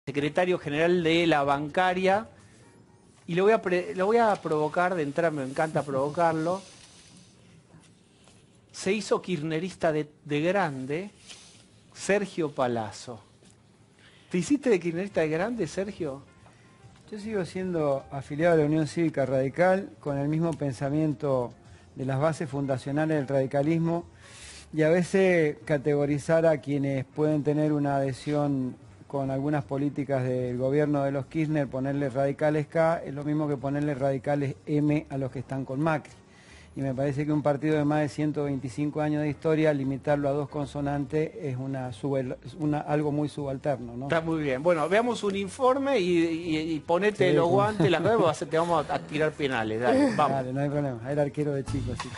secretario general de la bancaria, y lo voy a provocar de entrada, me encanta provocarlo. Se hizo kirchnerista de grande Sergio Palazzo. ¿Te hiciste de kirchnerista de grande, Sergio? Yo sigo siendo afiliado a la Unión Cívica Radical, con el mismo pensamiento de las bases fundacionales del radicalismo, y a veces categorizar a quienes pueden tener una adhesión con algunas políticas del gobierno de los Kirchner, ponerle radicales K, es lo mismo que ponerle radicales M a los que están con Macri. Y me parece que un partido de más de 125 años de historia, limitarlo a dos consonantes es algo muy subalterno, ¿no? Está muy bien. Bueno, veamos un informe y ponete Sí, los guantes, las nuevas, te vamos a tirar penales. Dale, vamos. Dale, no hay problema. Era arquero de chico, sí.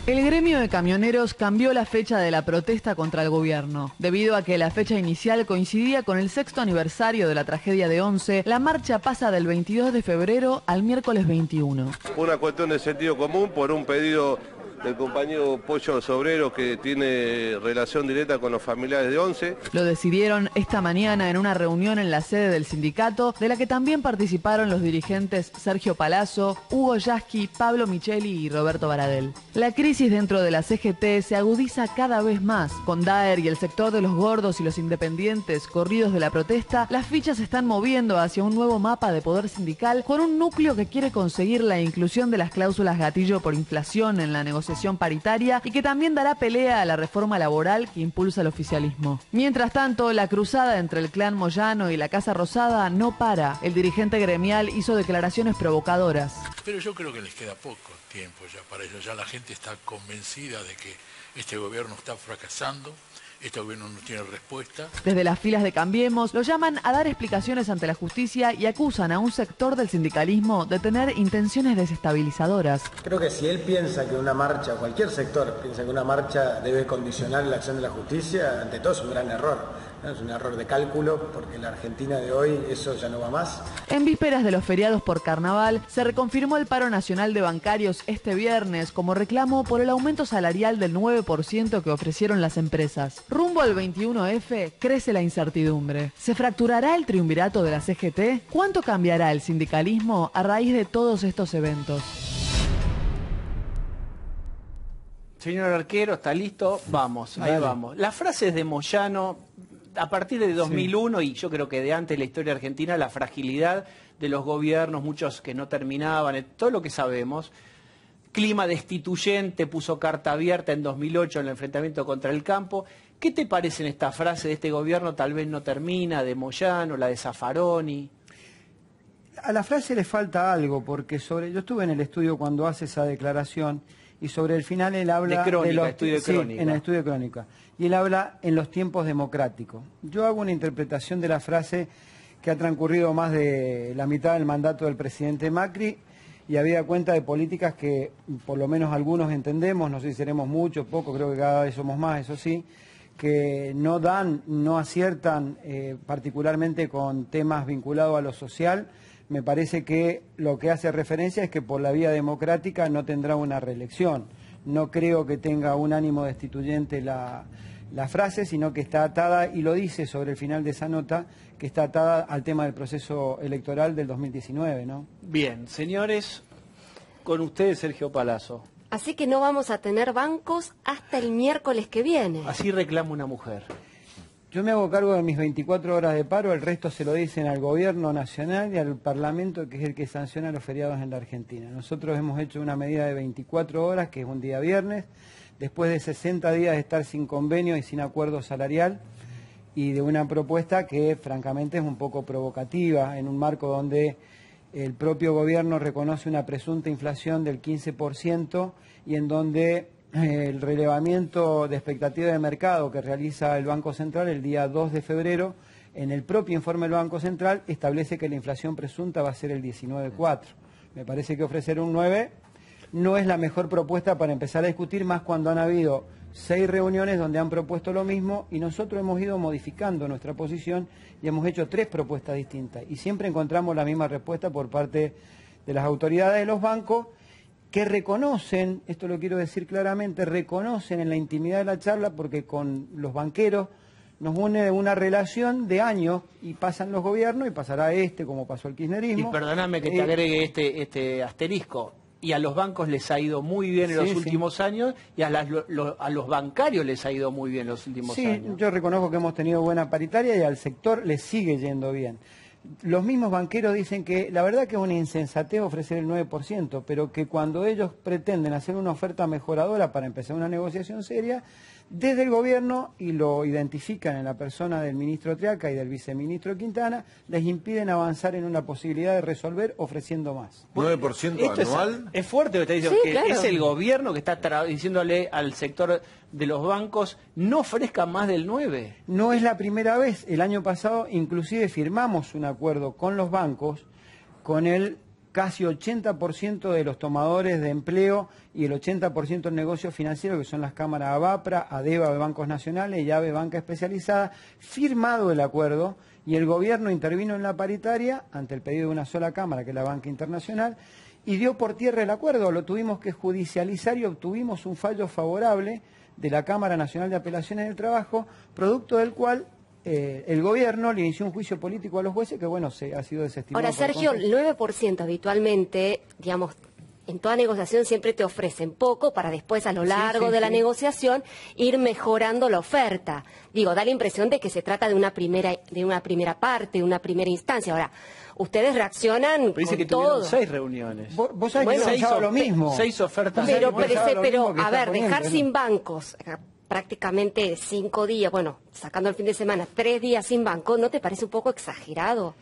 El gremio de camioneros cambió la fecha de la protesta contra el gobierno. Debido a que la fecha inicial coincidía con el 6º aniversario de la tragedia de Once, la marcha pasa del 22 de febrero al miércoles 21. Una cuestión de sentido común por un pedido del compañero Pollo Sobrero, que tiene relación directa con los familiares de Once. Lo decidieron esta mañana en una reunión en la sede del sindicato, de la que también participaron los dirigentes Sergio Palazzo, Hugo Yasky, Pablo Micheli y Roberto Baradel. La crisis dentro de la CGT se agudiza cada vez más. Con Daer y el sector de los gordos y los independientes corridos de la protesta, las fichas se están moviendo hacia un nuevo mapa de poder sindical, con un núcleo que quiere conseguir la inclusión de las cláusulas gatillo por inflación en la negociación paritaria y que también dará pelea a la reforma laboral que impulsa el oficialismo. Mientras tanto, la cruzada entre el clan Moyano y la Casa Rosada no para. El dirigente gremial hizo declaraciones provocadoras. Pero yo creo que les queda poco tiempo ya para ello. Ya la gente está convencida de que este gobierno está fracasando. Este gobierno no tiene respuesta. Desde las filas de Cambiemos lo llaman a dar explicaciones ante la justicia y acusan a un sector del sindicalismo de tener intenciones desestabilizadoras. Creo que si él piensa que una marcha, cualquier sector piensa que una marcha debe condicionar la acción de la justicia, ante todo es un gran error. ¿No? Es un error de cálculo, porque en la Argentina de hoy eso ya no va más. En vísperas de los feriados por carnaval, se reconfirmó el paro nacional de bancarios este viernes como reclamo por el aumento salarial del 9% que ofrecieron las empresas. Rumbo al 21F, crece la incertidumbre. ¿Se fracturará el triunvirato de la CGT? ¿Cuánto cambiará el sindicalismo a raíz de todos estos eventos? Señor arquero, ¿está listo? Vamos, ahí vamos. Las frases de Moyano, a partir de 2001, sí, y yo creo que de antes de la historia argentina, la fragilidad de los gobiernos, muchos que no terminaban, todo lo que sabemos. Clima destituyente, puso carta abierta en 2008 en el enfrentamiento contra el campo. ¿Qué te parece en esta frase de este gobierno tal vez no termina, de Moyano, la de Zaffaroni? A la frase le falta algo, porque yo estuve en el estudio cuando hace esa declaración, y sobre el final él habla... De crónica, estudio de crónica. Sí, en el estudio de crónica. Y él habla en los tiempos democráticos. Yo hago una interpretación de la frase que ha transcurrido más de la mitad del mandato del presidente Macri, y habida cuenta de políticas que por lo menos algunos entendemos, no sé si seremos muchos, pocos, creo que cada vez somos más, eso sí, que no aciertan particularmente con temas vinculados a lo social. Me parece que lo que hace referencia es que por la vía democrática no tendrá una reelección. No creo que tenga un ánimo destituyente la frase, sino que está atada, y lo dice sobre el final de esa nota, que está atada al tema del proceso electoral del 2019, ¿no? Bien, señores, con ustedes Sergio Palazzo. Así que no vamos a tener bancos hasta el miércoles que viene. Así reclama una mujer. Yo me hago cargo de mis 24 horas de paro, el resto se lo dicen al gobierno nacional y al Parlamento, que es el que sanciona los feriados en la Argentina. Nosotros hemos hecho una medida de 24 horas, que es un día viernes, después de 60 días de estar sin convenio y sin acuerdo salarial, y de una propuesta que francamente es un poco provocativa, en un marco donde el propio gobierno reconoce una presunta inflación del 15% y en donde el relevamiento de expectativa de mercado que realiza el Banco Central el día 2 de febrero, en el propio informe del Banco Central, establece que la inflación presunta va a ser el 19,4. Me parece que ofrecer un 9 no es la mejor propuesta para empezar a discutir, más cuando han habido 6 reuniones donde han propuesto lo mismo, y nosotros hemos ido modificando nuestra posición y hemos hecho 3 propuestas distintas. Y siempre encontramos la misma respuesta por parte de las autoridades de los bancos, que reconocen, esto lo quiero decir claramente, reconocen en la intimidad de la charla, porque con los banqueros nos une una relación de años y pasan los gobiernos y pasará como pasó el kirchnerismo. Y perdóname que te agregue este asterisco. Y a los bancos les ha ido muy bien en los últimos años y a los bancarios les ha ido muy bien en los últimos años. Sí, yo reconozco que hemos tenido buena paritaria y al sector le sigue yendo bien. Los mismos banqueros dicen que la verdad que es una insensatez ofrecer el 9%, pero que cuando ellos pretenden hacer una oferta mejoradora para empezar una negociación seria, desde el gobierno, y lo identifican en la persona del ministro Triaca y del viceministro Quintana, les impiden avanzar en una posibilidad de resolver ofreciendo más. 9% anual. Es fuerte lo que está diciendo, Sí, claro. es el gobierno que está diciéndole al sector de los bancos, no ofrezcan más del 9%. No es la primera vez. El año pasado inclusive firmamos un acuerdo con los bancos, con el casi 80% de los tomadores de empleo y el 80% del negocio financiero, que son las cámaras ABAPRA, ADEVA de Bancos Nacionales y AVE Banca Especializada, firmado el acuerdo, y el gobierno intervino en la paritaria ante el pedido de una sola cámara, que es la Banca Internacional, y dio por tierra el acuerdo. Lo tuvimos que judicializar y obtuvimos un fallo favorable de la Cámara Nacional de Apelaciones del Trabajo, producto del cual el gobierno le inició un juicio político a los jueces que, bueno, ha sido desestimado. Ahora, Sergio, el 9% habitualmente, digamos, en toda negociación siempre te ofrecen poco para después, a lo largo de la negociación, ir mejorando la oferta. Digo, da la impresión de que se trata de una primera parte, de una primera instancia. Ahora, ustedes reaccionan Dice con que todo. tuvieron 6 reuniones. Vos sabés que yo pensaba lo mismo. 6 ofertas. Pero, mismo que a está ver, poniendo, dejar ¿no? sin bancos prácticamente 5 días, bueno, sacando el fin de semana, 3 días sin banco, ¿no te parece un poco exagerado?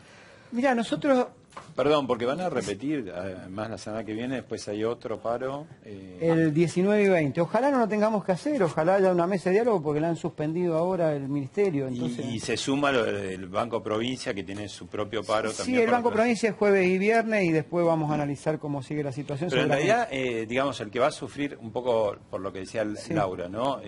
Mira, nosotros... Perdón, porque van a repetir, además la semana que viene, después hay otro paro. El 19 y 20. Ojalá no lo tengamos que hacer, ojalá haya una mesa de diálogo porque la han suspendido ahora el ministerio. Entonces... Y se suma lo del Banco Provincia, que tiene su propio paro también. Sí, el Banco Provincia es jueves y viernes y después vamos a analizar cómo sigue la situación. Pero en realidad, digamos, el que va a sufrir un poco, por lo que decía Laura, ¿no?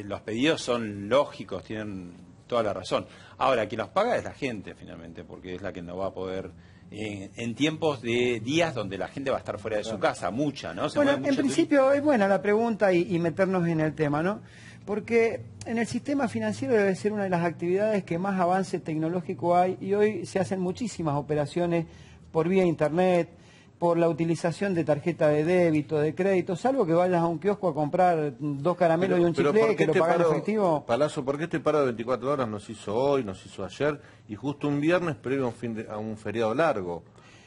Los pedidos son lógicos, tienen toda la razón. Ahora, quien los paga es la gente, finalmente, porque es la que no va a poder, en tiempos de días donde la gente va a estar fuera de su casa, mucha, ¿no? Bueno, en principio es buena la pregunta y meternos en el tema, ¿no? Porque en el sistema financiero debe ser una de las actividades que más avance tecnológico hay y hoy se hacen muchísimas operaciones por vía internet, por la utilización de tarjeta de débito, de crédito, salvo que vayas a un kiosco a comprar 2 caramelos y un chicle que lo pagas en efectivo. Palazzo, ¿por qué este paro de 24 horas nos hizo hoy, nos hizo ayer y justo un viernes previo a un feriado largo?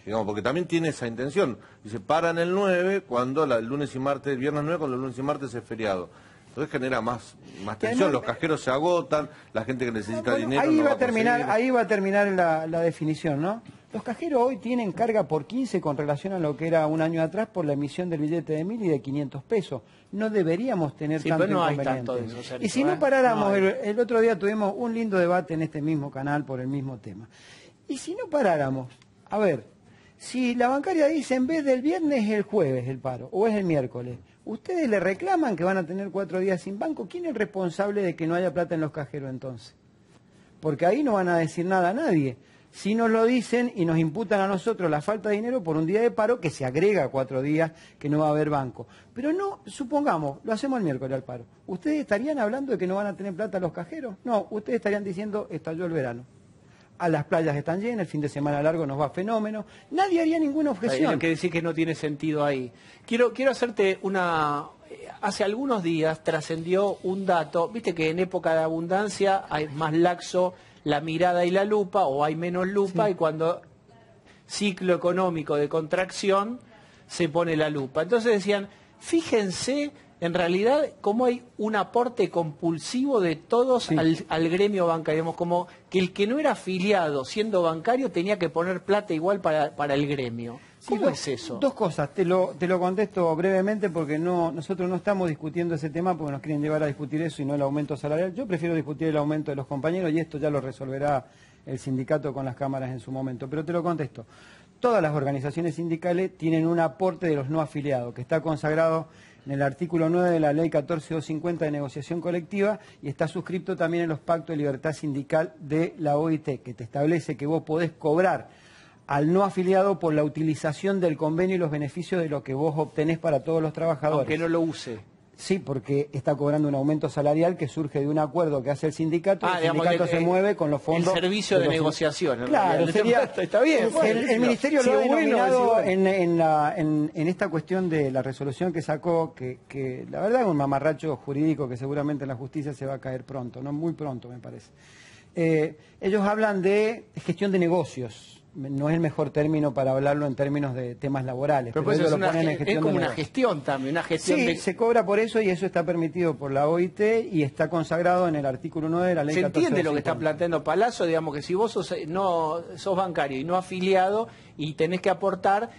Digamos, porque también tiene esa intención. Dice, paran el 9 cuando el lunes y martes, el viernes 9 cuando el lunes y martes es feriado. Entonces genera más tensión, los cajeros se agotan, la gente que necesita dinero ahí no va a terminar la definición, ¿no? Los cajeros hoy tienen carga por 15 con relación a lo que era un año atrás por la emisión del billete de 1.000 y de 500 pesos. No deberíamos tener tanto pero no hay inconveniente. tanto de eso, Sergio, y si no paráramos, no el otro día tuvimos un lindo debate en este mismo canal por el mismo tema. Y si no paráramos, a ver, si la bancaria dice en vez del viernes es el jueves el paro o es el miércoles, ustedes le reclaman que van a tener 4 días sin banco, ¿quién es el responsable de que no haya plata en los cajeros entonces? Porque ahí no van a decir nada a nadie. Si nos lo dicen y nos imputan a nosotros la falta de dinero por un día de paro que se agrega a 4 días que no va a haber banco. Pero no, supongamos, lo hacemos el miércoles al paro. ¿Ustedes estarían hablando de que no van a tener plata los cajeros? No, ustedes estarían diciendo estalló el verano. A las playas están llenas, el fin de semana largo nos va fenómeno. Nadie haría ninguna objeción. Hay que decir que no tiene sentido ahí. Quiero hacerte una... Hace algunos días trascendió un dato, viste que en época de abundancia hay más laxo la mirada y la lupa, o hay menos lupa, y cuando ciclo económico de contracción se pone la lupa. Entonces decían, fíjense en realidad cómo hay un aporte compulsivo de todos al gremio bancario, digamos, como que el que no era afiliado siendo bancario tenía que poner plata igual para el gremio. ¿Cómo es eso? 2 cosas, te lo contesto brevemente porque nosotros no estamos discutiendo ese tema porque nos quieren llevar a discutir eso y no el aumento salarial. Yo prefiero discutir el aumento de los compañeros y esto ya lo resolverá el sindicato con las cámaras en su momento. Pero te lo contesto. Todas las organizaciones sindicales tienen un aporte de los no afiliados que está consagrado en el artículo 9 de la Ley 14.250 de negociación colectiva y está suscrito también en los pactos de libertad sindical de la OIT, que te establece que vos podés cobrar al no afiliado por la utilización del convenio y los beneficios de lo que vos obtenés para todos los trabajadores. Aunque no lo use. Sí, porque está cobrando un aumento salarial que surge de un acuerdo que hace el sindicato, y el sindicato se mueve con los fondos... El servicio de negociación. Claro, sería, está bien. El Ministerio lo ha denominado en esta cuestión de la resolución que sacó, que la verdad es un mamarracho jurídico que seguramente en la justicia se va a caer pronto, no muy pronto me parece. Ellos hablan de gestión de negocios. No es el mejor término para hablarlo en términos de temas laborales. Pero pues es como una gestión también, una gestión sí, se cobra por eso y eso está permitido por la OIT y está consagrado en el artículo 9 de la ley 1450. Se entiende lo que está planteando Palazzo, digamos que si vos sos bancario y no afiliado y tenés que aportar,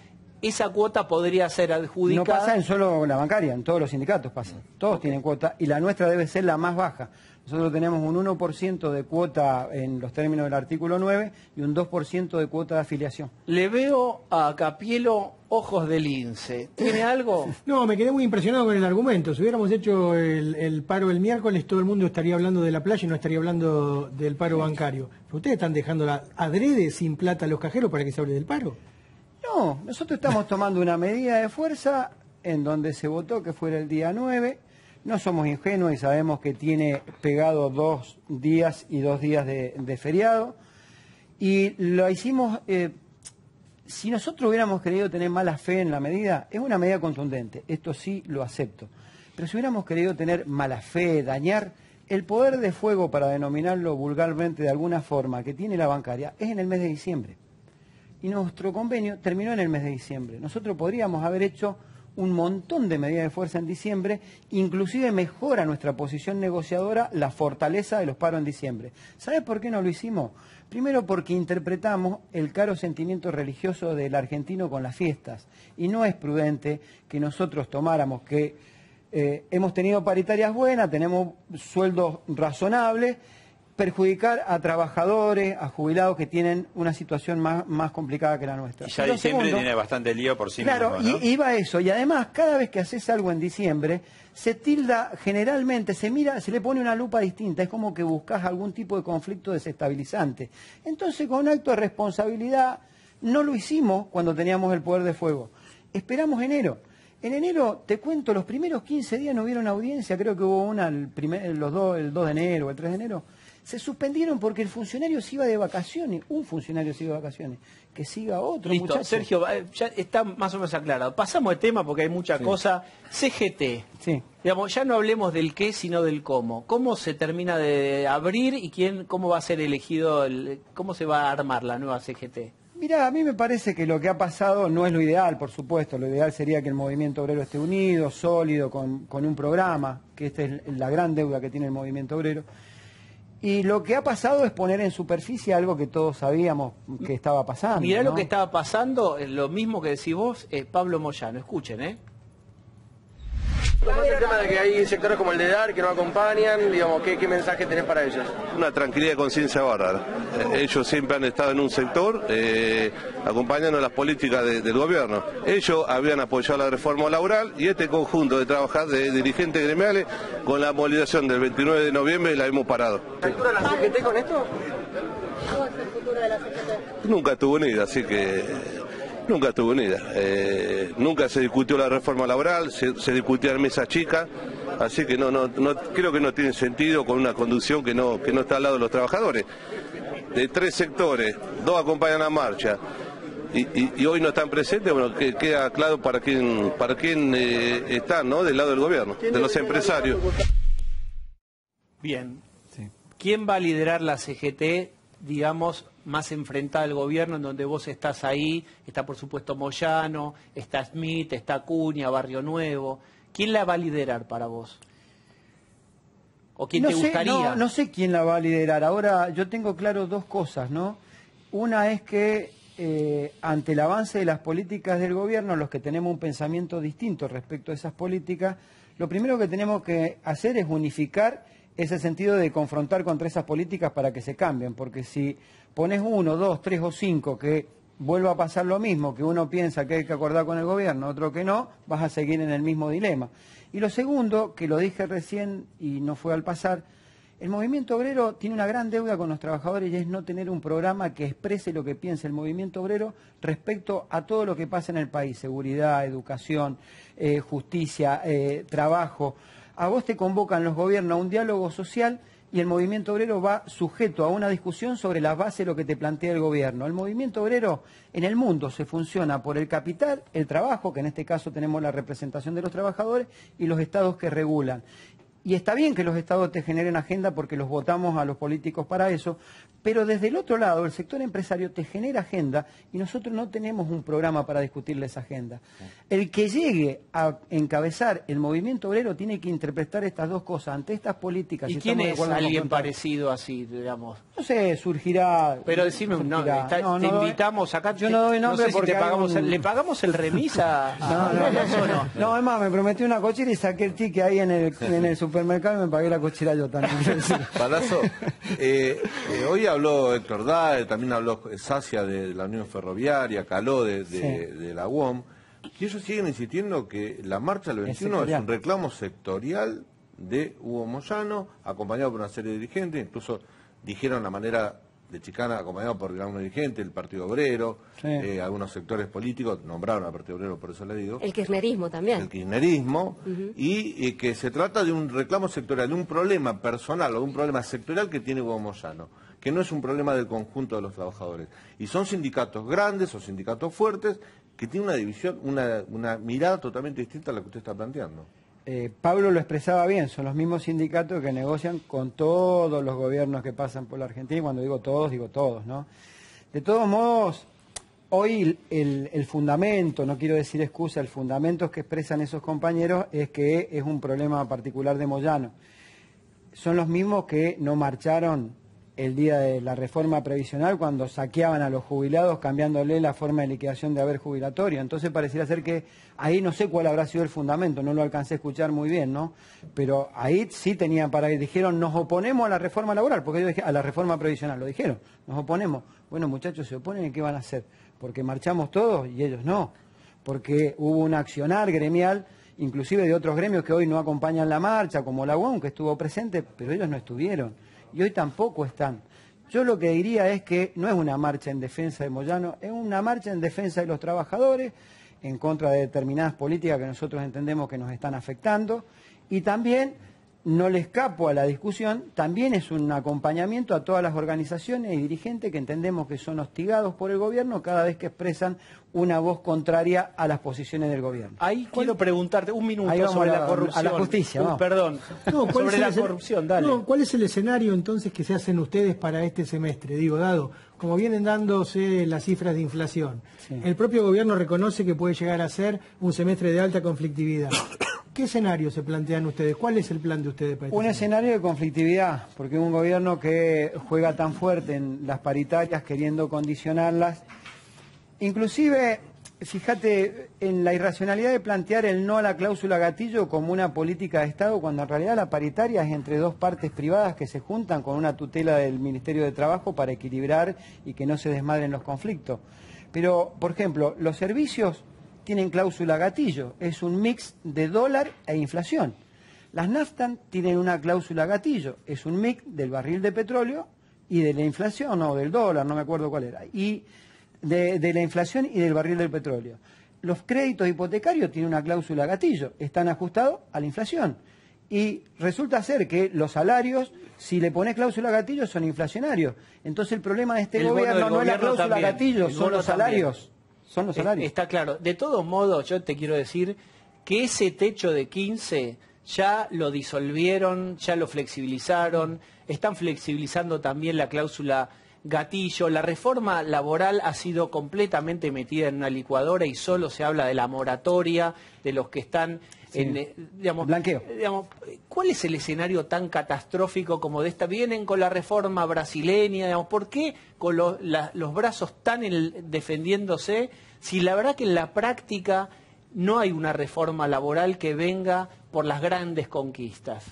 esa cuota podría ser adjudicada. No pasa en solo la bancaria, en todos los sindicatos pasa. Todos tienen cuota y la nuestra debe ser la más baja. Nosotros tenemos un 1% de cuota en los términos del artículo 9 y un 2% de cuota de afiliación. Le veo a Capielo ojos de lince. ¿Tiene algo? No, me quedé muy impresionado con el argumento. Si hubiéramos hecho el paro el miércoles, todo el mundo estaría hablando de la playa y no estaría hablando del paro bancario. Pero ustedes están dejando adrede sin plata a los cajeros para que se hable del paro. No, nosotros estamos tomando una medida de fuerza en donde se votó que fuera el día 9. No somos ingenuos y sabemos que tiene pegado 2 días y 2 días de feriado. Y lo hicimos, si nosotros hubiéramos querido tener mala fe en la medida, es una medida contundente, esto sí lo acepto. Pero si hubiéramos querido tener mala fe, dañar, el poder de fuego, para denominarlo vulgarmente de alguna forma, que tiene la bancaria, es en el mes de diciembre. Y nuestro convenio terminó en el mes de diciembre. Nosotros podríamos haber hecho un montón de medidas de fuerza en diciembre, inclusive mejora nuestra posición negociadora la fortaleza de los paros en diciembre. ¿Sabes por qué no lo hicimos? Primero porque interpretamos el caro sentimiento religioso del argentino con las fiestas y no es prudente que nosotros tomáramos que hemos tenido paritarias buenas, tenemos sueldos razonables, perjudicar a trabajadores, a jubilados que tienen una situación más complicada que la nuestra. Y ya diciembre tiene bastante lío por sí mismo, ¿no? Y iba a eso. Y además, cada vez que haces algo en diciembre, se tilda, generalmente, se le pone una lupa distinta. Es como que buscas algún tipo de conflicto desestabilizante. Entonces, con un acto de responsabilidad, no lo hicimos cuando teníamos el poder de fuego. Esperamos enero. En enero, te cuento, los primeros 15 días no hubieron audiencia. Creo que hubo una el 2 de enero o el 3 de enero. Se suspendieron porque el funcionario se iba de vacaciones, un funcionario se iba de vacaciones, que siga otro. Listo, muchacho. Sergio, ya está más o menos aclarado. Pasamos de tema porque hay mucha cosa. CGT, sí. Digamos, ya no hablemos del qué, sino del cómo. ¿Cómo se termina de abrir y cómo va a ser elegido, cómo se va a armar la nueva CGT? Mirá, a mí me parece que lo que ha pasado no es lo ideal, por supuesto. Lo ideal sería que el movimiento obrero esté unido, sólido, con un programa, que esta es la gran deuda que tiene el movimiento obrero. Y lo que ha pasado es poner en superficie algo que todos sabíamos que estaba pasando. Mirá, ¿no? Lo que estaba pasando, lo mismo que decís vos, Pablo Moyano. Escuchen, El tema de que hay sectores como el de DAR que no acompañan, digamos, ¿qué mensaje tenés para ellos? Una tranquilidad de conciencia bárbara. Ellos siempre han estado en un sector acompañando las políticas del gobierno. Ellos habían apoyado la reforma laboral y este conjunto de trabajadores, de dirigentes gremiales, con la movilización del 29 de noviembre la hemos parado. ¿Factura la CGT con esto? ¿Cómo es el futuro de la CGT? Nunca estuvo unida, así que... Nunca estuvo unida. Nunca se discutió la reforma laboral, se discutía en mesa chica, así que no creo que no tiene sentido con una conducción que no está al lado de los trabajadores. De 3 sectores, 2 acompañan la marcha y hoy no están presentes, bueno, que queda claro para quién están, ¿no? Del lado del gobierno, de los empresarios. Bien. Sí. ¿Quién va a liderar la CGT, digamos, más enfrentada al gobierno, en donde vos estás ahí? Está por supuesto Moyano, está Smith, está Acuña, Barrio Nuevo. ¿Quién la va a liderar para vos? ¿O quién te gustaría? No sé quién la va a liderar. Ahora yo tengo claro 2 cosas, ¿no? Una es que ante el avance de las políticas del gobierno, los que tenemos un pensamiento distinto respecto a esas políticas, lo primero que tenemos que hacer es unificar ese sentido de confrontar contra esas políticas para que se cambien, porque si pones 1, 2, 3 o 5 que vuelva a pasar lo mismo, que uno piensa que hay que acordar con el gobierno, otro que no, vas a seguir en el mismo dilema. Y lo segundo, que lo dije recién y no fue al pasar, El movimiento obrero tiene una gran deuda con los trabajadores y es no tener un programa que exprese lo que piensa el movimiento obrero respecto a todo lo que pasa en el país, seguridad, educación, justicia, trabajo. A vos te convocan los gobiernos a un diálogo social y el movimiento obrero va sujeto a una discusión sobre la base de lo que te plantea el gobierno. El movimiento obrero en el mundo se funciona por el capital, el trabajo, que en este caso tenemos la representación de los trabajadores, y los estados que regulan. Y está bien que los estados te generen agenda porque los votamos a los políticos para eso, pero desde el otro lado el sector empresario te genera agenda y nosotros no tenemos un programa para discutirle esa agenda. El que llegue a encabezar el movimiento obrero tiene que interpretar estas dos cosas ante estas políticas. ¿Y quién es alguien parecido así, digamos? No sé, surgirá... Pero decime, te invitamos acá. Yo no doy nombre porque ¿le pagamos el remis a...? No, es más, me prometí una cochera y saqué el ticket ahí en el supermercado y me pagué la cochera yo también. Palazzo, hoy habló Héctor Daer, también habló Sacia de la Unión Ferroviaria, Caló de la UOM, y ellos siguen insistiendo que la marcha del 21 es un reclamo sectorial de Hugo Moyano, acompañado por una serie de dirigentes, incluso dijeron la manera de chicana, acompañado por algunos dirigentes, el Partido Obrero, algunos sectores políticos, nombraron al Partido Obrero, por eso le digo. El kirchnerismo también. El kirchnerismo, y que se trata de un reclamo sectorial, de un problema personal o de un problema sectorial que tiene Hugo Moyano, que no es un problema del conjunto de los trabajadores. Y son sindicatos grandes o sindicatos fuertes que tienen una división, una mirada totalmente distinta a la que usted está planteando. Pablo lo expresaba bien, son los mismos sindicatos que negocian con todos los gobiernos que pasan por la Argentina, y cuando digo todos, ¿no? De todos modos, hoy el fundamento, no quiero decir excusa, el fundamento que expresan esos compañeros es que es un problema particular de Moyano. Son los mismos que no marcharon el día de la reforma previsional cuando saqueaban a los jubilados cambiándole la forma de liquidación de haber jubilatorio. Entonces pareciera ser que ahí no sé cuál habrá sido el fundamento, no lo alcancé a escuchar muy bien, ¿no? Pero ahí sí tenían para ir, dijeron nos oponemos a la reforma laboral, porque yo dije a la reforma previsional, lo dijeron, nos oponemos. Bueno muchachos, se oponen y ¿qué van a hacer? Porque marchamos todos y ellos no, porque hubo un accionar gremial, inclusive de otros gremios que hoy no acompañan la marcha, como la UOM que estuvo presente, pero ellos no estuvieron. Y hoy tampoco están. Yo lo que diría es que no es una marcha en defensa de Moyano, es una marcha en defensa de los trabajadores, en contra de determinadas políticas que nosotros entendemos que nos están afectando, y también, no le escapo a la discusión, también es un acompañamiento a todas las organizaciones y dirigentes que entendemos que son hostigados por el gobierno cada vez que expresan una voz contraria a las posiciones del gobierno. Ahí quiero preguntarte un minuto sobre la corrupción. A la justicia, perdón. No, sobre la corrupción, dale. No, ¿cuál es el escenario entonces que se hacen ustedes para este semestre? Digo, dado, como vienen dándose las cifras de inflación, el propio gobierno reconoce que puede llegar a ser un semestre de alta conflictividad. ¿Qué escenario se plantean ustedes? ¿Cuál es el plan de ustedes para este Un escenario de conflictividad, porque un gobierno que juega tan fuerte en las paritarias, queriendo condicionarlas. Inclusive, fíjate, en la irracionalidad de plantear el no a la cláusula gatillo como una política de Estado, cuando en realidad la paritaria es entre dos partes privadas que se juntan con una tutela del Ministerio de Trabajo para equilibrar y que no se desmadren los conflictos. Pero, por ejemplo, los servicios tienen cláusula gatillo, es un mix de dólar e inflación. Las NAFTA tienen una cláusula gatillo, es un mix del barril de petróleo y de la inflación, o del dólar, no me acuerdo cuál era, y de la inflación y del barril del petróleo. Los créditos hipotecarios tienen una cláusula gatillo, están ajustados a la inflación. Y resulta ser que los salarios, si le pones cláusula gatillo, son inflacionarios. Entonces el problema de este gobierno no es la cláusula gatillo, son los salarios. Son los salarios. Está claro. De todos modos, yo te quiero decir que ese techo de 15 ya lo disolvieron, ya lo flexibilizaron, están flexibilizando también la cláusula gatillo. La reforma laboral ha sido completamente metida en una licuadora y solo se habla de la moratoria, de los que están digamos, blanqueo. ¿Cuál es el escenario tan catastrófico como de esta? Vienen con la reforma brasileña, digamos, ¿por qué con los brazos tan defendiéndose si la verdad que en la práctica no hay una reforma laboral que venga por las grandes conquistas?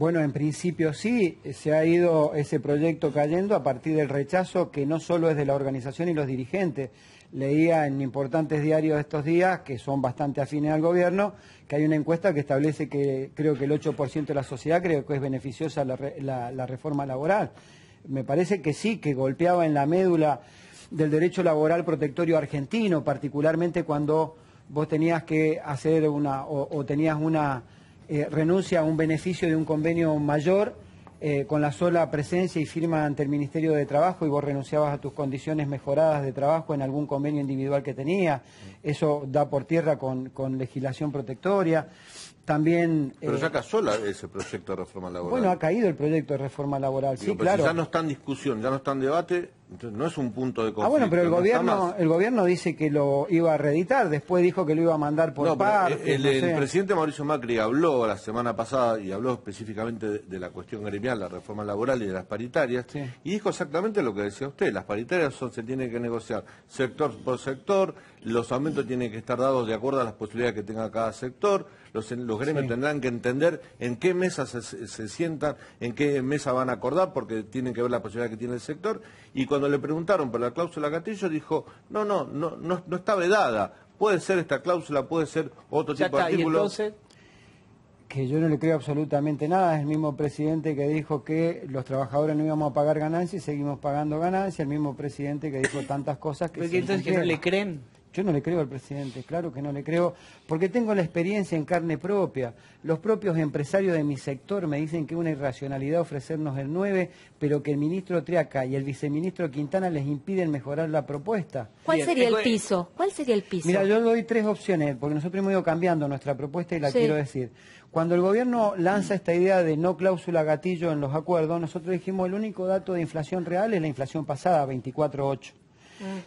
Bueno, en principio sí, se ha ido ese proyecto cayendo a partir del rechazo que no solo es de la organización y los dirigentes. Leía en importantes diarios estos días, que son bastante afines al gobierno, que hay una encuesta que establece que creo que el 8% de la sociedad cree que es beneficiosa la reforma laboral. Me parece que sí, que golpeaba en la médula del derecho laboral protectorio argentino, particularmente cuando vos tenías que hacer o tenías una renuncia a un beneficio de un convenio mayor con la sola presencia y firma ante el Ministerio de Trabajo, y vos renunciabas a tus condiciones mejoradas de trabajo en algún convenio individual que tenías. Eso da por tierra con legislación protectoria. También, pero ya cayó ese proyecto de reforma laboral. Bueno, ha caído el proyecto de reforma laboral, digo, sí, claro. Si ya no está en discusión, ya no está en debate, entonces no es un punto de conflicto. Bueno, pero el gobierno dice que lo iba a reeditar, después dijo que lo iba a mandar por partes. El presidente Mauricio Macri habló la semana pasada, y habló específicamente de la cuestión gremial, la reforma laboral y de las paritarias, sí, y dijo exactamente lo que decía usted: las paritarias se tienen que negociar sector por sector, los aumentos tienen que estar dados de acuerdo a las posibilidades que tenga cada sector, los gremios tendrán que entender en qué mesa se sientan, en qué mesa van a acordar, porque tienen que ver la posibilidad que tiene el sector. Y cuando le preguntaron por la cláusula gatillo, dijo, no está vedada, puede ser esta cláusula, puede ser otro tipo de artículo. ¿Y entonces? Que yo no le creo absolutamente nada. Es el mismo presidente que dijo que los trabajadores no íbamos a pagar ganancias y seguimos pagando ganancias, el mismo presidente que dijo tantas cosas que... Entonces, ¿que no le creen? Yo no le creo al presidente, claro que no le creo, porque tengo la experiencia en carne propia. Los propios empresarios de mi sector me dicen que es una irracionalidad ofrecernos el 9, pero que el ministro Triaca y el viceministro Quintana les impiden mejorar la propuesta. ¿Cuál sería el piso? ¿Cuál sería el piso? Mira, yo doy 3 opciones, porque nosotros hemos ido cambiando nuestra propuesta y la quiero decir. Cuando el gobierno lanza esta idea de no cláusula gatillo en los acuerdos, nosotros dijimos el único dato de inflación real es la inflación pasada, 24,8.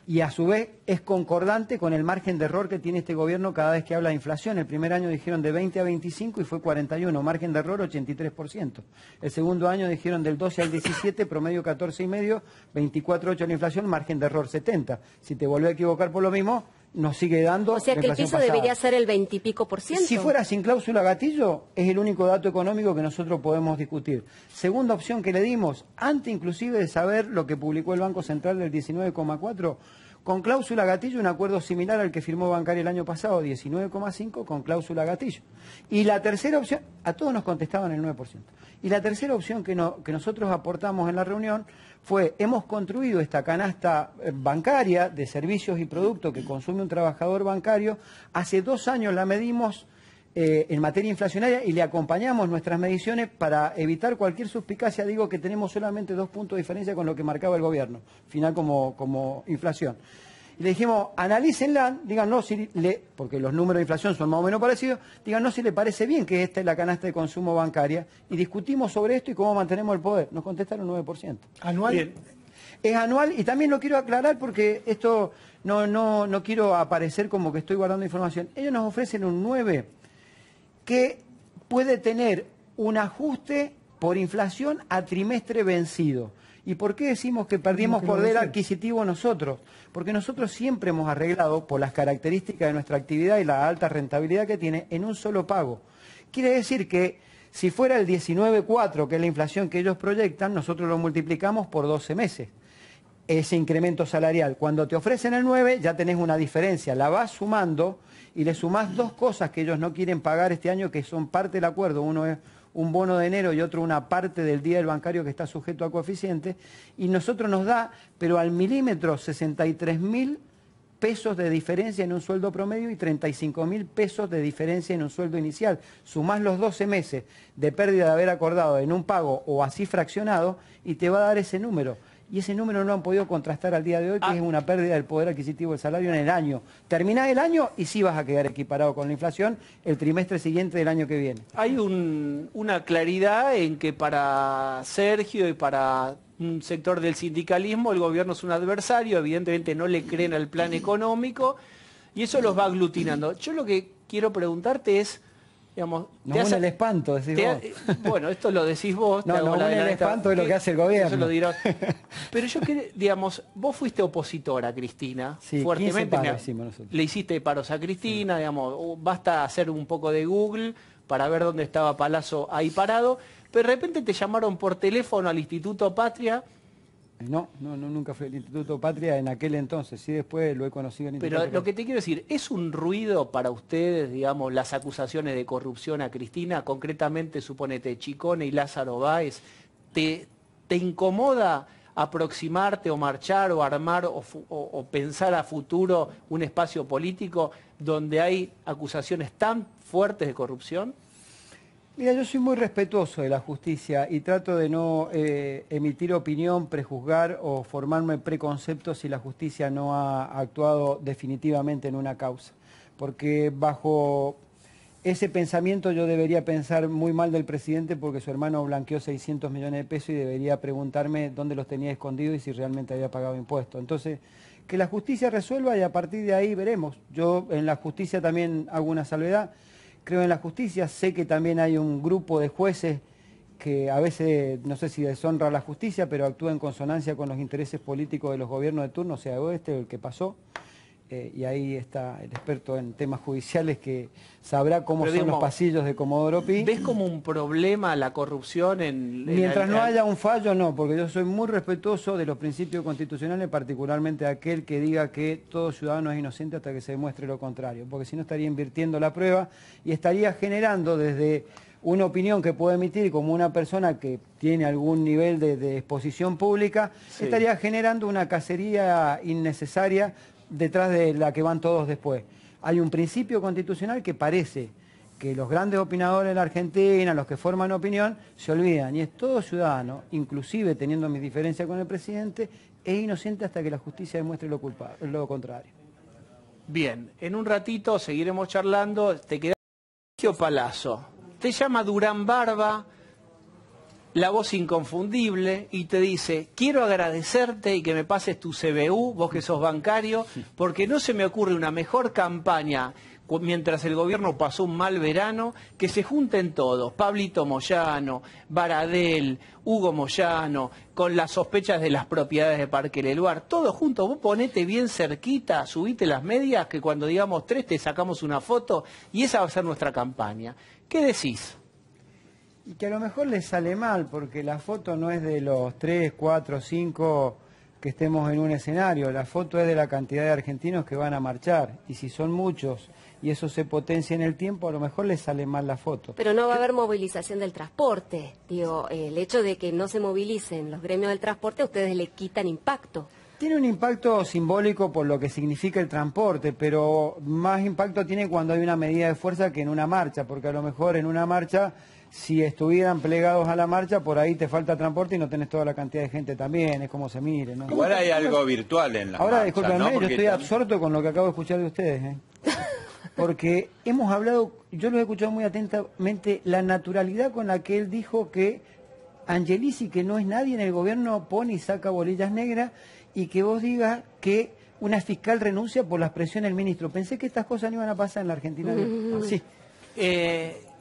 Y a su vez es concordante con el margen de error que tiene este gobierno cada vez que habla de inflación. El primer año dijeron de 20 a 25 y fue 41, margen de error 83%. El segundo año dijeron del 12 al 17, promedio 14,5, 24,8 la inflación, margen de error 70. Si te volvés a equivocar por lo mismo, nos sigue dando. O sea que el piso debería ser el 20 y pico %. Si fuera sin cláusula gatillo, es el único dato económico que nosotros podemos discutir. Segunda opción que le dimos, antes inclusive de saber lo que publicó el Banco Central del 19,4, con cláusula gatillo, un acuerdo similar al que firmó Bancaria el año pasado, 19,5 con cláusula gatillo. Y la tercera opción, a todos nos contestaban el 9%. Y la tercera opción que nosotros aportamos en la reunión fue, hemos construido esta canasta bancaria de servicios y productos que consume un trabajador bancario, hace 2 años la medimos en materia inflacionaria y le acompañamos nuestras mediciones para evitar cualquier suspicacia. Digo que tenemos solamente 2 puntos de diferencia con lo que marcaba el gobierno, final como inflación. Y le dijimos, analícenla, díganos porque los números de inflación son más o menos parecidos, díganos si le parece bien que esta es la canasta de consumo bancaria, y discutimos sobre esto y cómo mantenemos el poder. Nos contestaron 9%. ¿Anual? Bien. Es anual, y también lo quiero aclarar porque esto no quiero aparecer como que estoy guardando información. Ellos nos ofrecen un 9 que puede tener un ajuste por inflación a trimestre vencido. ¿Y por qué decimos que perdimos poder adquisitivo nosotros? Porque nosotros siempre hemos arreglado, por las características de nuestra actividad y la alta rentabilidad que tiene, en un solo pago. Quiere decir que si fuera el 19,4, que es la inflación que ellos proyectan, nosotros lo multiplicamos por 12 meses. Ese incremento salarial. Cuando te ofrecen el 9, ya tenés una diferencia. La vas sumando y le sumás 2 cosas que ellos no quieren pagar este año, que son parte del acuerdo. Uno es un bono de enero y otro una parte del día del bancario que está sujeto a coeficiente, y nosotros nos da, pero al milímetro, 63.000 pesos de diferencia en un sueldo promedio y 35.000 pesos de diferencia en un sueldo inicial. Sumás los 12 meses de pérdida de haber acordado en un pago o así fraccionado y te va a dar ese número. Y ese número no lo han podido contrastar al día de hoy, que es una pérdida del poder adquisitivo del salario en el año. Terminás el año y sí vas a quedar equiparado con la inflación el trimestre siguiente del año que viene. Hay una claridad en que para Sergio y para un sector del sindicalismo el gobierno es un adversario, evidentemente no le creen al plan económico y eso los va aglutinando. Yo lo que quiero preguntarte es, digamos, nos une el espanto, decís vos. Bueno, esto lo decís vos. No, nos une el espanto de lo que hace el gobierno. Eso lo dirá. Pero yo quería, digamos, vos fuiste opositora, Cristina, sí, fuertemente. 15 paros hicimos nosotros. Le hiciste paros a Cristina, digamos, basta hacer un poco de Google para ver dónde estaba Palazzo ahí parado. pero de repente te llamaron por teléfono al Instituto Patria. No, nunca fue el Instituto Patria en aquel entonces, sí después lo he conocido en el Instituto Pero Patria. lo que te quiero decir, ¿es un ruido para ustedes, digamos, las acusaciones de corrupción a Cristina? Concretamente, suponete, Chicone y Lázaro Báez, ¿te incomoda aproximarte o marchar o armar o pensar a futuro un espacio político donde hay acusaciones tan fuertes de corrupción? Mira, yo soy muy respetuoso de la justicia y trato de no emitir opinión, prejuzgar o formarme preconceptos si la justicia no ha actuado definitivamente en una causa. Porque bajo ese pensamiento yo debería pensar muy mal del presidente porque su hermano blanqueó 600 millones de pesos y debería preguntarme dónde los tenía escondidos y si realmente había pagado impuestos. Entonces, que la justicia resuelva y a partir de ahí veremos. Yo en la justicia también hago una salvedad. Creo en la justicia, sé que también hay un grupo de jueces que a veces, no sé si deshonra a la justicia, pero actúa en consonancia con los intereses políticos de los gobiernos de turno, sea este o el que pasó. Y ahí está el experto en temas judiciales que sabrá cómo son los pasillos de Comodoro Pi. ¿Ves como un problema la corrupción Mientras no haya un fallo, no, porque yo soy muy respetuoso de los principios constitucionales, particularmente aquel que diga que todo ciudadano es inocente hasta que se demuestre lo contrario, porque si no estaría invirtiendo la prueba y estaría generando desde una opinión que puedo emitir como una persona que tiene algún nivel de exposición pública, sí, estaría generando una cacería innecesaria detrás de la que van todos después. Hay un principio constitucional que parece que los grandes opinadores de la Argentina, los que forman opinión, se olvidan. Y es todo ciudadano, inclusive teniendo mis diferencias con el presidente, es inocente hasta que la justicia demuestre lo contrario. Bien, en un ratito seguiremos charlando. Te queda Sergio Palazzo. Te llama Durán Barba, la voz inconfundible, y te dice, quiero agradecerte y que me pases tu CBU, vos que sos bancario, porque no se me ocurre una mejor campaña mientras el gobierno pasó un mal verano, que se junten todos, Pablito Moyano, Baradel, Hugo Moyano, con las sospechas de las propiedades de Parque Leluar, todos juntos, vos ponete bien cerquita, subite las medias, que cuando digamos 3 te sacamos una foto, y esa va a ser nuestra campaña. ¿Qué decís? Y que a lo mejor les sale mal, porque la foto no es de los 3, 4, 5 que estemos en un escenario, la foto es de la cantidad de argentinos que van a marchar, y si son muchos y eso se potencia en el tiempo, a lo mejor les sale mal la foto. Pero no va a haber movilización del transporte. Digo, el hecho de que no se movilicen los gremios del transporte, a ustedes le quitan impacto. Tiene un impacto simbólico por lo que significa el transporte, pero más impacto tiene cuando hay una medida de fuerza que en una marcha, porque a lo mejor en una marcha, si estuvieran plegados a la marcha, por ahí te falta transporte y no tenés toda la cantidad de gente también, es como se mire, ¿no? Igual hay algo virtual en la marcha. Ahora, discúlpenme, ¿no? yo estoy absorto con lo que acabo de escuchar de ustedes, ¿eh? Porque hemos hablado, yo lo he escuchado muy atentamente, la naturalidad con la que él dijo que Angelici, que no es nadie en el gobierno, pone y saca bolillas negras, y que vos digas que una fiscal renuncia por las presiones del ministro. Pensé que estas cosas no iban a pasar en la Argentina. Sí.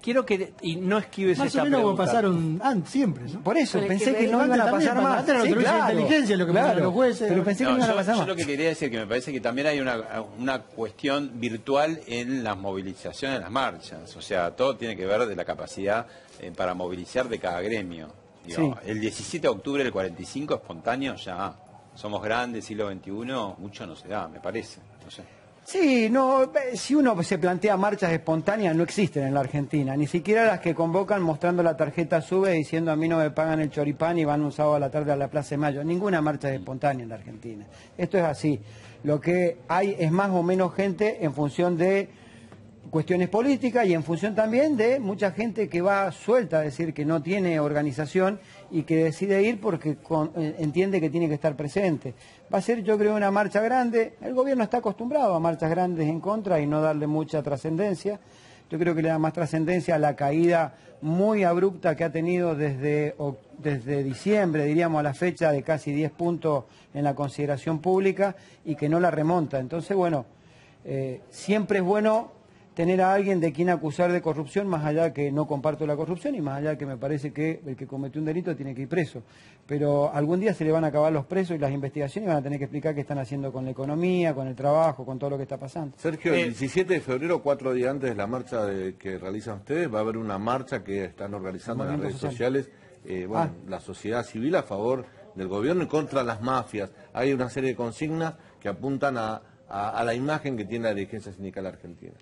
Quiero que no esquives más esa o menos pregunta. Pasaron siempre, ¿no? Por eso, pensé que no iban a pasar más. Sí, claro, inteligencia, lo que pasaron los jueces. Pero pensé que no iban a pasar más. Yo lo que quería decir que me parece que también hay una cuestión virtual en las movilizaciones, en las marchas. O sea, todo tiene que ver de la capacidad para movilizar de cada gremio. Digo, sí. El 17 de octubre del 45 espontáneo ya somos grandes, siglo XXI, mucho no se da, me parece. No sé. Sí, no, si uno se plantea marchas espontáneas, no existen en la Argentina, ni siquiera las que convocan mostrando la tarjeta SUBE diciendo a mí no me pagan el choripán y van un sábado a la tarde a la Plaza de Mayo. Ninguna marcha es espontánea en la Argentina. Esto es así. Lo que hay es más o menos gente en función de cuestiones políticas y en función también de mucha gente que va suelta, es decir, que no tiene organización y que decide ir porque entiende que tiene que estar presente. Va a ser, yo creo, una marcha grande. El gobierno está acostumbrado a marchas grandes en contra y no darle mucha trascendencia. Yo creo que le da más trascendencia a la caída muy abrupta que ha tenido desde diciembre, diríamos, a la fecha de casi 10 puntos en la consideración pública y que no la remonta. Entonces, bueno, siempre es bueno tener a alguien de quien acusar de corrupción, más allá que no comparto la corrupción y más allá que me parece que el que cometió un delito tiene que ir preso. Pero algún día se le van a acabar los presos y las investigaciones y van a tener que explicar qué están haciendo con la economía, con el trabajo, con todo lo que está pasando. Sergio, el 17 de febrero, 4 días antes de la marcha que realizan ustedes, va a haber una marcha que están organizando en las redes sociales, la sociedad civil a favor del gobierno y contra las mafias. Hay una serie de consignas que apuntan a la imagen que tiene la dirigencia sindical argentina.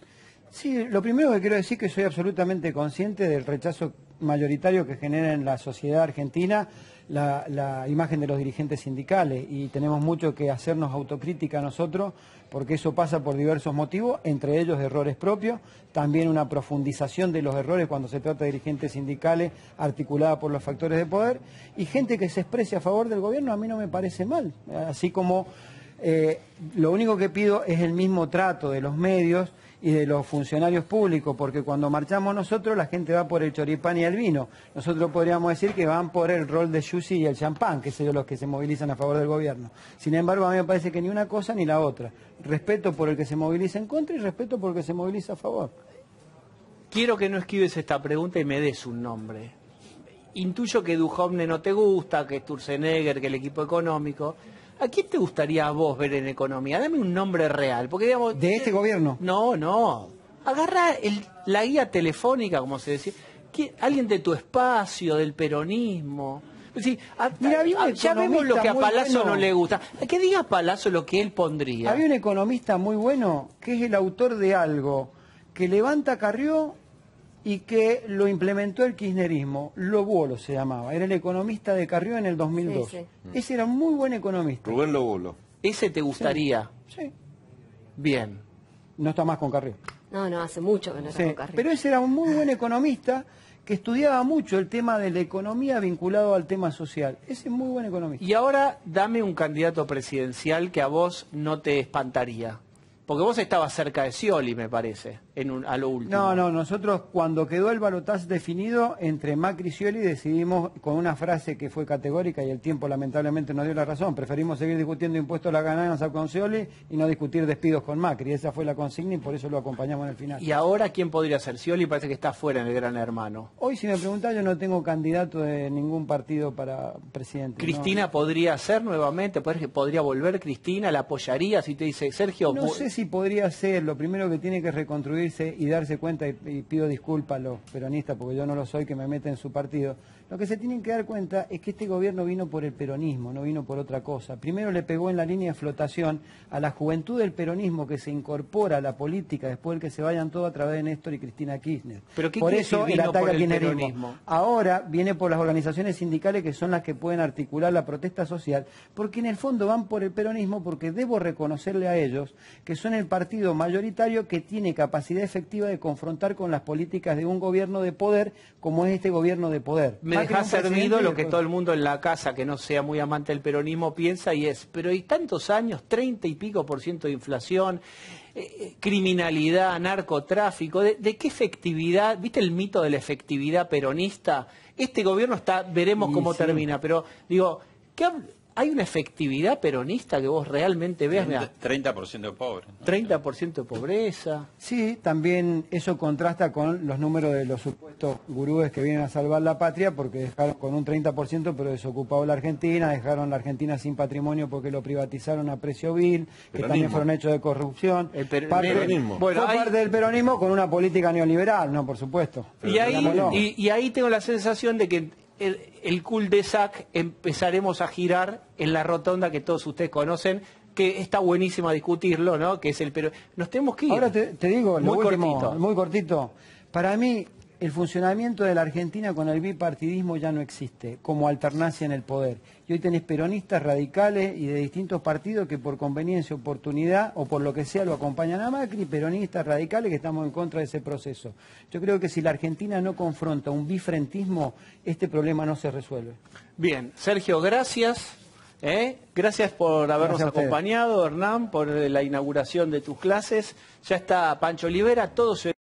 Sí, lo primero que quiero decir es que soy absolutamente consciente del rechazo mayoritario que genera en la sociedad argentina la imagen de los dirigentes sindicales y tenemos mucho que hacernos autocrítica nosotros porque eso pasa por diversos motivos, entre ellos errores propios, también una profundización de los errores cuando se trata de dirigentes sindicales articulada por los factores de poder y gente que se exprese a favor del gobierno a mí no me parece mal, así como lo único que pido es el mismo trato de los medios y de los funcionarios públicos, porque cuando marchamos nosotros la gente va por el choripán y el vino. Nosotros podríamos decir que van por el rol de yusi y el champán, que son los que se movilizan a favor del gobierno. Sin embargo, a mí me parece que ni una cosa ni la otra. Respeto por el que se moviliza en contra y respeto por el que se moviliza a favor. Quiero que no esquives esta pregunta y me des un nombre. Intuyo que Duhovne no te gusta, que Sturzenegger, que el equipo económico. ¿A quién te gustaría a vos ver en economía? Dame un nombre real. Porque, digamos, ¿de este gobierno? No. Agarra la guía telefónica, como se decía. Alguien de tu espacio, del peronismo. Sí, mira, ya vemos lo que a Palazzo no le gusta. Que diga Palazzo lo que él pondría. Había un economista muy bueno que es el autor de algo que levanta Carrió y que lo implementó el kirchnerismo. Lobolo se llamaba, era el economista de Carrió en el 2002. Sí. Ese era un muy buen economista. Rubén Lobolo. ¿Ese te gustaría? Sí. Bien. No está más con Carrió. No, hace mucho que no está con Carrió. Pero ese era un muy buen economista que estudiaba mucho el tema de la economía vinculado al tema social. Ese es muy buen economista. Y ahora dame un candidato presidencial que a vos no te espantaría. Porque vos estabas cerca de Scioli, me parece, a lo último. No, nosotros cuando quedó el balotaje definido entre Macri y Scioli decidimos con una frase que fue categórica y el tiempo lamentablemente nos dio la razón. Preferimos seguir discutiendo impuestos a la ganancia con Scioli y no discutir despidos con Macri. Esa fue la consigna y por eso lo acompañamos en el final. ¿Y ahora quién podría ser? Scioli parece que está fuera en el Gran Hermano. Hoy si me preguntás yo no tengo candidato de ningún partido para presidente. ¿Cristina podría ser nuevamente? ¿Podría volver Cristina? ¿La apoyaría si te dice Sergio? No sé si podría ser, lo primero que tiene que reconstruirse y darse cuenta, y pido disculpas a los peronistas porque yo no lo soy, que me meten en su partido, lo que se tienen que dar cuenta es que este gobierno vino por el peronismo, no vino por otra cosa. Primero le pegó en la línea de flotación a la juventud del peronismo que se incorpora a la política después de que se vayan todos a través de Néstor y Cristina Kirchner. ¿Pero qué por eso el ataque al kirchnerismo? Ahora viene por las organizaciones sindicales que son las que pueden articular la protesta social, porque en el fondo van por el peronismo, porque debo reconocerle a ellos que son el partido mayoritario que tiene capacidad efectiva de confrontar con las políticas de un gobierno de poder como es este gobierno de poder. Me deja servido lo que todo el mundo en la casa que no sea muy amante del peronismo piensa y es, pero hay tantos años, 30 y pico % de inflación, criminalidad, narcotráfico, ¿de qué efectividad? ¿Viste el mito de la efectividad peronista? Este gobierno veremos cómo termina, pero digo, ¿hay una efectividad peronista que vos realmente veas? 30% de pobres. 30% de pobreza. Sí, también eso contrasta con los números de los supuestos gurúes que vienen a salvar la patria, porque dejaron con un 30%, pero desocupado la Argentina, dejaron la Argentina sin patrimonio porque lo privatizaron a precio vil, que también fueron hechos de corrupción. Peronismo. Bueno, fue parte del peronismo con una política neoliberal, no, por supuesto. Y ahí tengo la sensación de que el cul-de-sac empezaremos a girar en la rotonda que todos ustedes conocen, que está buenísimo a discutirlo, ¿no? Que es pero nos tenemos que ir. Ahora te digo, muy cortito. Para mí, el funcionamiento de la Argentina con el bipartidismo ya no existe como alternancia en el poder. Y hoy tenés peronistas radicales y de distintos partidos que por conveniencia, oportunidad o por lo que sea lo acompañan a Macri, peronistas radicales que estamos en contra de ese proceso. Yo creo que si la Argentina no confronta un bifrentismo, este problema no se resuelve. Bien, Sergio, gracias. Gracias por habernos acompañado, Hernán, por la inauguración de tus clases. Ya está Pancho Olivera, todo se